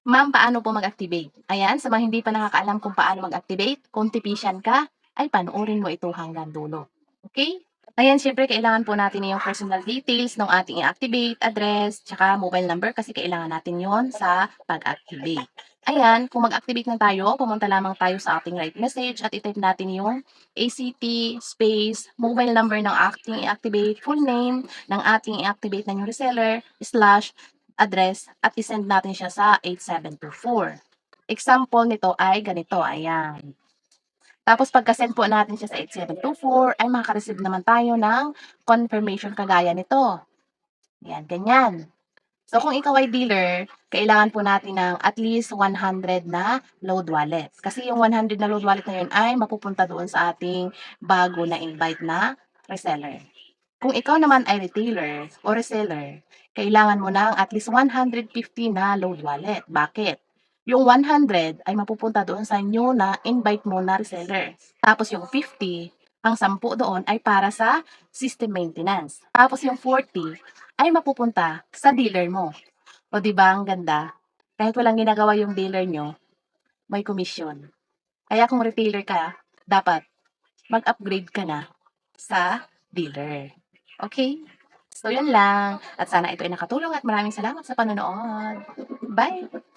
Ma'am, paano po mag-activate? Ayan, sa mga hindi pa nakakaalam kung paano mag-activate, kung tipician ka, ay panoorin mo ito hanggang dulo. Okay? Ayan, syempre kailangan po natin yung personal details ng ating i-activate, address, tsaka mobile number kasi kailangan natin yon sa pag-activate. Ayan, kung mag-activate na tayo, pumunta lamang tayo sa ating right message at i-type natin yung ACT space, mobile number ng ating i-activate, full name ng ating i-activate na yung reseller, slash address at isend natin siya sa 8724. Example nito ay ganito, ayan. Tapos pagka-send po natin siya sa 8724, ay makaka-receive naman tayo ng confirmation kagaya nito. Ayan, ganyan. So kung ikaw ay dealer, kailangan po natin ng at least 100 na load wallet. Kasi yung 100 na load wallet na yun ay mapupunta doon sa ating bago na invite na reseller. Kung ikaw naman ay retailer o reseller, kailangan mo ng at least 150 na load wallet. Bakit? Yung 100 ay mapupunta doon sa new na invite mo na reseller. Tapos yung 50, ang 10 doon ay para sa system maintenance. Tapos yung 40 ay mapupunta sa dealer mo. O di ba ang ganda? Kahit walang ginagawa yung dealer nyo, may commission. Kaya kung retailer ka, dapat mag-upgrade ka na sa dealer. Okay? So, yun lang. At sana ito ay nakatulong at maraming salamat sa panonood. Bye!